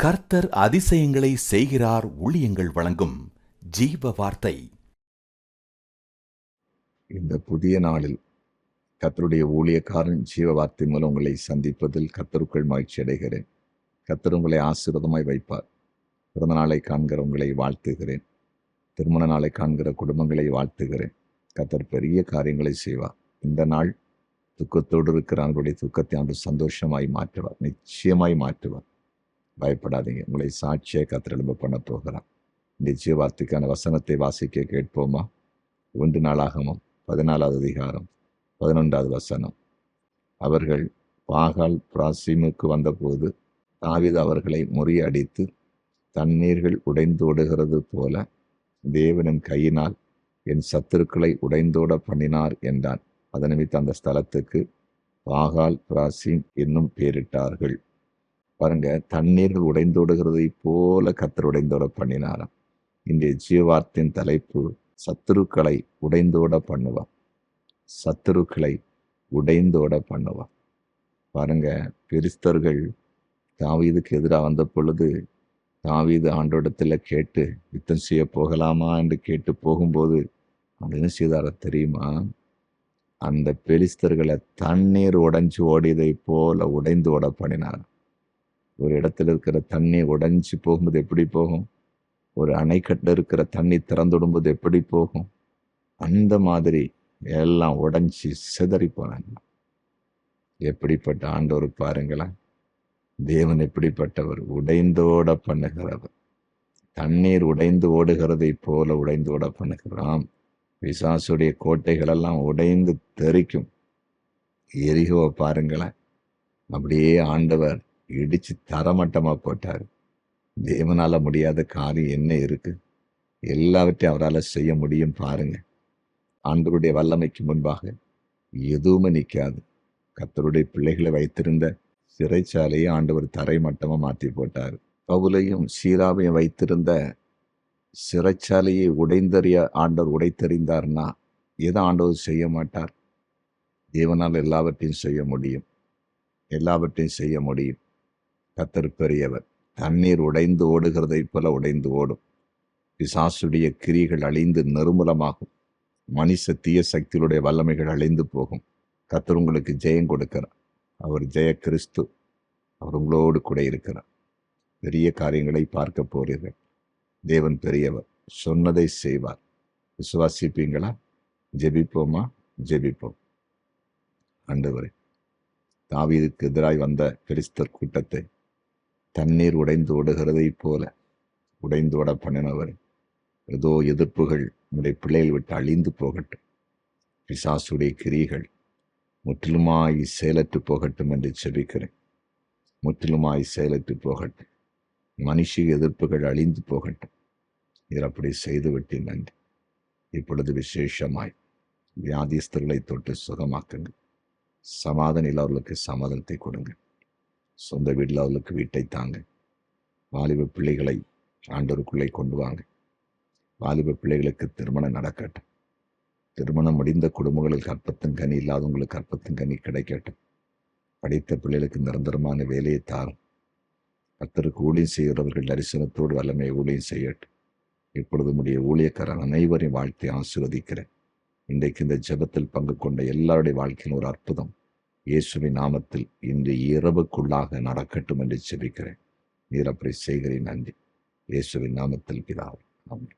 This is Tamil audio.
கர்த்தர் அதிசயங்களை செய்கிறார். ஊழியங்கள் வழங்கும் ஜீவ வார்த்தை. இந்த புதிய நாளில் கர்த்தருடைய ஊழியக்காரன் ஜீவ வார்த்தை மூலம் உங்களை சந்திப்பதில் கர்த்தருக்குள் மகிழ்ச்சி அடைகிறேன். கர்த்தர் உங்களை ஆசீர்வாதமாய் வைப்பார். பிறந்த நாளை காண்கிற உங்களை வாழ்த்துகிறேன். திருமண நாளை காண்கிற குடும்பங்களை வாழ்த்துகிறேன். கர்த்தர் பெரிய காரியங்களை செய்வார். இந்த நாள் துக்கத்தோடு இருக்கிற அவர்களுடைய துக்கத்தை அவர் சந்தோஷமாய் மாற்றுவார், நிச்சயமாய் மாற்றுவார். பயப்படாதீங்க. உங்களை சாட்சியை கர்த்தர் எழும்ப பண்ண போகிறார். இந்த ஜீவ வார்த்தைக்கான வசனத்தை வாசிக்க கேட்போமா? 1 நாளாகமம் 14வது அதிகாரம் 11வது வசனம். அவர்கள் பாகால் பிராசீமுக்கு வந்தபோது தாவீது அவர்களை முறியடித்து தண்ணீர்கள் உடைந்தோடுகிறது போல தேவனின் கையினால் என் சத்துருக்களை உடைந்தோட பண்ணினார் என்றான். அதன் நிமித்தம் அந்த ஸ்தலத்துக்கு பாகால் பிராசீம் என்னும் பேரிட்டார்கள். பாருங்க, தண்ணீர்கள் உடைந்தோடுகிறதை போல கர்த்தர் உடைந்தோட பண்ணினாராம். இன்றைய ஜீவார்த்தின் தலைப்பு சத்துருக்களை உடைந்தோட பண்ணுவான். சத்துருக்களை உடைந்தோட பண்ணுவான். பாருங்க, பெலிஸ்தர்கள் தாவீதுக்கு எதிராக வந்த பொழுது தாவீது ஆண்டோடத்தில் கேட்டு யுத்தம் செய்ய போகலாமா என்று கேட்டு போகும்போது அவன் என்ன செய்தார தெரியுமா? அந்த பெலிஸ்தர்களை தண்ணீர் உடைஞ்சு ஓடியதை போல உடைந்து ஓட பண்ணினார். ஒரு இடத்துல இருக்கிற தண்ணி உடைஞ்சு போகும்போது எப்படி போகும்? ஒரு அணைக்கட்டில் இருக்கிற தண்ணி திறந்து விடும்போது எப்படி போகும்? அந்த மாதிரி எல்லாம் உடைஞ்சி சிதறி போனாங்க. எப்படிப்பட்ட ஆண்டவர் பாருங்களேன்! தேவன் எப்படிப்பட்டவர்! உடைந்தோட பண்ணுகிறவர். தண்ணீர் உடைந்து ஓடுகிறதை போல உடைந்தோட பண்ணுகிறான். பிசாசுடைய கோட்டைகள் எல்லாம் உடைந்து தெறிக்கும். எரிகோவை பாருங்களேன், அப்படியே ஆண்டவர் இடிச்சு தரமட்டமா போட்டார். தேவனால முடியாத காரியம் என்ன இருக்கு? எல்லாவற்றையும் அவரால் செய்ய முடியும். பாருங்க, ஆண்டவருடைய வல்லமைக்கு முன்பாக எதுவுமே நிற்காது. கர்த்தருடைய பிள்ளைகளை வைத்திருந்த சிறைச்சாலையை ஆண்டவர் தரைமட்டமா மாற்றி போட்டார். பவுலையும் சீலாவையும் வைத்திருந்த சிறைச்சாலையை உடைந்தறிய ஆண்டவர் உடைத்தெறிந்தார்னா எதை ஆண்டவர் செய்ய மாட்டார்? தேவனால் எல்லாவற்றையும் செய்ய முடியும். எல்லாவற்றையும் செய்ய முடியும். கர்த்தர் பெரியவர். தண்ணீர் உடைந்து ஓடுகிறதை போல உடைந்து ஓடும். பிசாசுடைய கிரிகள் அழிந்து நிர்மூலமாகும். மனுஷ தீய சக்திகளுடைய வல்லமைகள் அழிந்து போகும். கர்த்தர் உங்களுக்கு ஜெயம் கொடுக்கிறார். அவர் ஜெய கிறிஸ்து. அவர் உங்களோடு கூட இருக்கிறார். பெரிய காரியங்களை பார்க்க போறீர்கள். தேவன் பெரியவர். சொன்னதை செய்வார். விசுவாசிப்பீங்களா? ஜெபிப்போமா? ஜெபிப்போம். ஆண்டவரே, தாவீதுக்கு எதிராய் வந்த பெலிஸ்தர் கூட்டத்தை தண்ணீர் உடைந்து ஓடுகிறதை போல உடைந்து ஓட பண்ணினவர், ஏதோ எதிர்ப்புகள் உடைய பிள்ளைகள் விட்டு அழிந்து போகட்டும். பிசாசுடைய கிரிகள் முற்றிலுமாய் செயலற்று போகட்டும் என்று செபிக்கிறேன். முற்றிலுமாய் செயலற்று போகட்டும். மனுஷ எதிர்ப்புகள் அழிந்து போகட்டும். நீர் அப்படி செய்து விட்டு நன்றி. இப்பொழுது விசேஷமாய் வியாதிஸ்தர்களை தொட்டு சுகமாக்குங்க. சமாதானம் இல்லாதவர்களுக்கு சமாதானத்தை கொடுங்க. சொந்த வீட்டில் அவர்களுக்கு வீட்டை தாங்க. வாலிப பிள்ளைகளை ஆண்டவருக்குள்ளே கொண்டு வாங்க. வாலிப பிள்ளைகளுக்கு திருமணம் நடக்கட்டும். திருமணம் முடிந்த குடும்பங்களில் கற்பத்தின் கனி இல்லாதவங்களுக்கு கற்பத்தின் கனி கிடைக்கட்டும். படித்த பிள்ளைகளுக்கு நிரந்தரமான வேலையை தாரும். கர்த்தருக்கு ஊழியம் செய்கிறவர்கள் தரிசனத்தோடு வல்லமை ஊழியம் செய்யட்டும். இப்பொழுது உடைய ஊழியக்காரன் அனைவரையும் வாழ்த்தி ஆசீர்வதிக்கிறேன். இன்றைக்கு இந்த ஜெபத்தில் பங்கு கொண்ட எல்லாருடைய வாழ்க்கையில் ஒரு அற்புதம் இயேசுவின் நாமத்தில் இன்று இரவுக்குள்ளாக நடக்கட்டும் என்று ஜெபிக்கிறேன். நீர் அப்படி செய்கிறேன். நன்றி. இயேசுவின் நாமத்தில் பிதாவே, ஆமென்.